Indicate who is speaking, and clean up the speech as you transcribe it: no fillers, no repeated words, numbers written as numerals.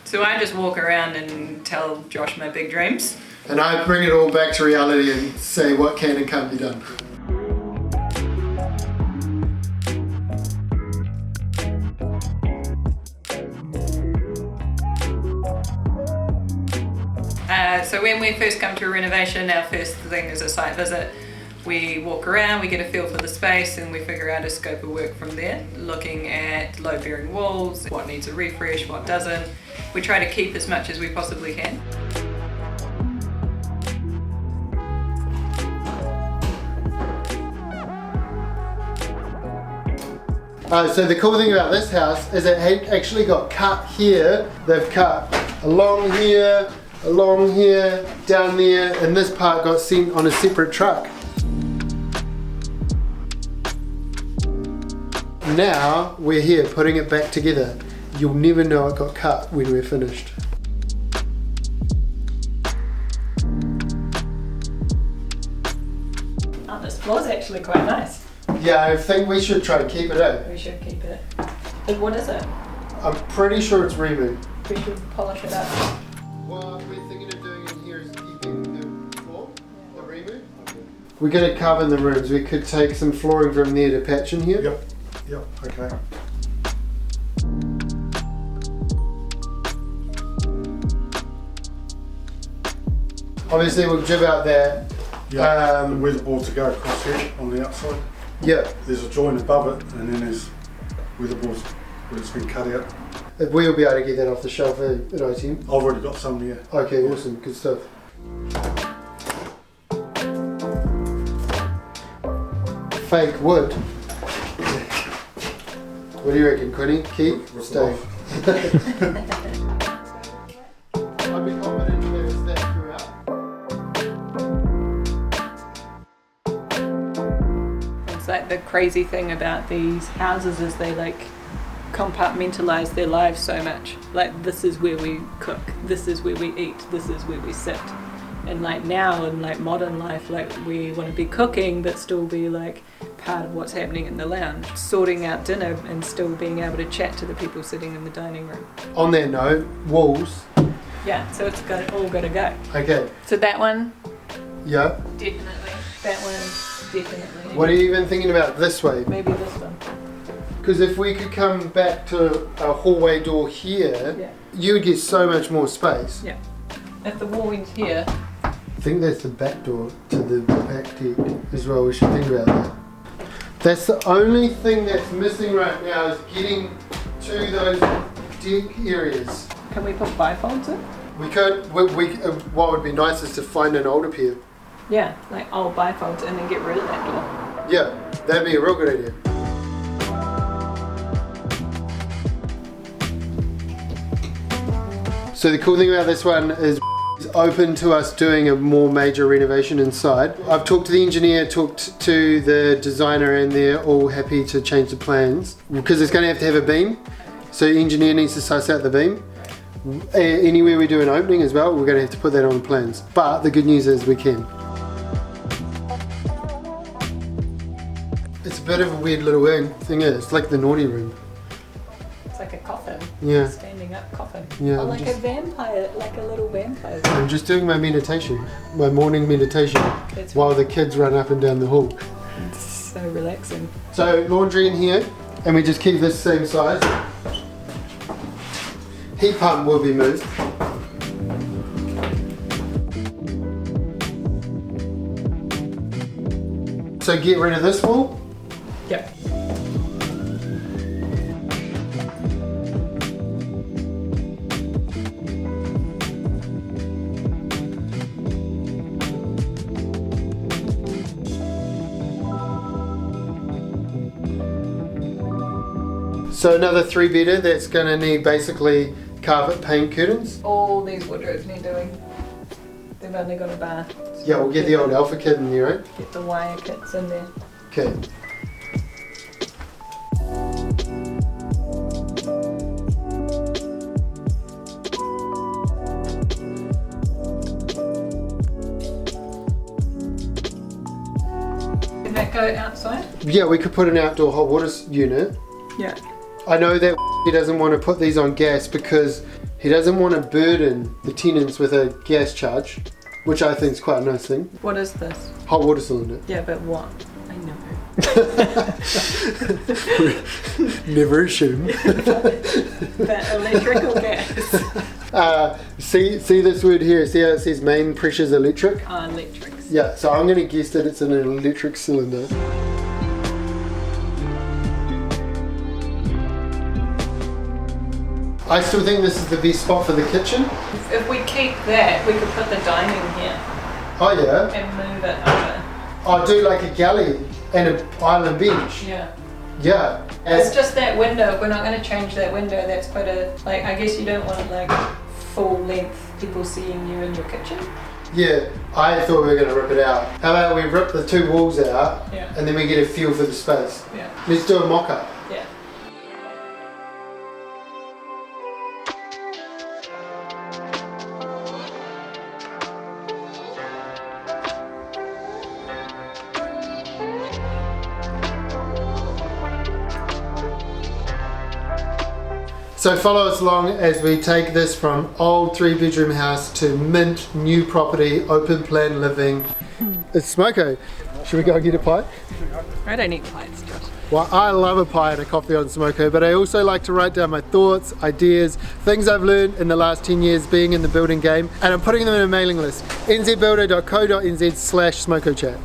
Speaker 1: So I just walk around and tell Josh my big dreams.
Speaker 2: And I bring it all back to reality and say what can and can't be done.
Speaker 1: So when we first come to a renovation, our first thing is a site visit. We walk around, we get a feel for the space, and we figure out a scope of work from there, looking at load-bearing walls, what needs a refresh, what doesn't. We try to keep as much as we possibly can.
Speaker 2: So the cool thing about this house is it actually got cut here. They've cut along here, down there, and this part got sent on a separate truck. Now we're here putting it back together. You'll never know it got cut when we're finished.
Speaker 1: Oh, this floor's actually quite nice.
Speaker 2: Yeah, I think we should try to keep it out.
Speaker 1: We should keep it. What is it?
Speaker 2: I'm pretty sure it's remove.
Speaker 1: We should polish it up.
Speaker 2: What we're thinking of doing in here is keeping the floor, the remove. We're going to carve in the rooms. We could take some flooring from there to patch in here.
Speaker 3: Yep, okay.
Speaker 2: Obviously we'll jib out that.
Speaker 3: Yeah, where the boards to go across here on the outside.
Speaker 2: Yeah.
Speaker 3: There's a joint above it, and then there's where the boards, where it's been cut out.
Speaker 2: We'll be able to get that off the shelf at ITM.
Speaker 3: I've already got some here.
Speaker 2: Okay, awesome, good stuff. Fake wood. What do you reckon, Quinny? Keep? Stay. I'd be confident that it's that throughout.
Speaker 1: It's like the crazy thing about these houses is they like compartmentalize their lives so much. Like, this is where we cook, this is where we eat, this is where we sit. And like now in like modern life, like we want to be cooking but still be like part of what's happening in the lounge, sorting out dinner and still being able to chat to the people sitting in the dining room.
Speaker 2: On that note, walls.
Speaker 1: Yeah, so it's all got to go.
Speaker 2: Okay.
Speaker 1: So that one,
Speaker 2: Yeah.
Speaker 1: definitely. That one, definitely.
Speaker 2: What are you even thinking about this way?
Speaker 1: Maybe this one.
Speaker 2: Because if we could come back to a hallway door here,
Speaker 1: Yeah.
Speaker 2: you would get so much more space.
Speaker 1: Yeah. If the wall ends here.
Speaker 2: I think that's the back door to the back deck as well. We should think about that. That's the only thing that's missing right now is getting to those deck areas.
Speaker 1: Can we put bifolds in?
Speaker 2: We could. What would be nice is to find an older pier.
Speaker 1: Yeah, like old bifolds and then get rid of that door.
Speaker 2: Yeah, that'd be a real good idea. So the cool thing about this one is it's open to us doing a more major renovation inside. I've talked to the engineer, talked to the designer, and they're all happy to change the plans because it's going to have a beam. So the engineer needs to suss out the beam. Anywhere we do an opening as well, we're going to have to put that on the plans. But the good news is we can. It's a bit of a weird little thing. It's like the naughty room.
Speaker 1: It's like a coffin.
Speaker 2: Yeah.
Speaker 1: Standing up coffin.
Speaker 2: Yeah,
Speaker 1: Or like a vampire, like a little vampire.
Speaker 2: I'm just doing my meditation, my morning meditation, while the kids run up and down the hall.
Speaker 1: It's so relaxing.
Speaker 2: So laundry in here, and we just keep this same size. Heat pump will be moved. So get rid of this wall.
Speaker 1: Yep.
Speaker 2: So another 3-bedder that's going to need basically carpet paint curtains.
Speaker 1: All these wardrobes need doing. They've only got a bar. So
Speaker 2: Yeah, we'll get the old Alpha kit in there, right?
Speaker 1: Get the wire kits in there.
Speaker 2: Okay.
Speaker 1: Can that go outside?
Speaker 2: Yeah, we could put an outdoor hot water unit.
Speaker 1: Yeah.
Speaker 2: I know that he doesn't want to put these on gas because He doesn't want to burden the tenants with a gas charge, which I think is quite a nice thing.
Speaker 1: What is this?
Speaker 2: Hot water cylinder.
Speaker 1: Yeah, but what? I know.
Speaker 2: Never assume.
Speaker 1: But electrical gas.
Speaker 2: See this word here, see how it says main pressure's electric?
Speaker 1: Electrics.
Speaker 2: Yeah, so I'm going to guess that it's an electric cylinder. I still think this is the best spot for the kitchen.
Speaker 1: If we keep that, we could put the dining here
Speaker 2: Oh yeah?
Speaker 1: and move it over.
Speaker 2: I'll do like a galley and an island bench.
Speaker 1: Yeah.
Speaker 2: Yeah.
Speaker 1: It's just that window. We're not going to change that window. That's quite a, like, I guess you don't want like full length people seeing you in your kitchen.
Speaker 2: Yeah, I thought we were going to rip it out. How about we rip the two walls out
Speaker 1: Yeah.
Speaker 2: and then we get a feel for the space.
Speaker 1: Yeah.
Speaker 2: Let's do a mock-up.
Speaker 1: Yeah.
Speaker 2: So follow us along as we take this from old 3-bedroom house to mint new property, open plan living. It's Smoko. Should we go and get a pie?
Speaker 1: I don't eat pies, Josh.
Speaker 2: Well, I love a pie and a coffee on Smoko, but I also like to write down my thoughts, ideas, things I've learned in the last 10 years being in the building game, and I'm putting them in a mailing list. nzbuilder.co.nz/SmokoChat.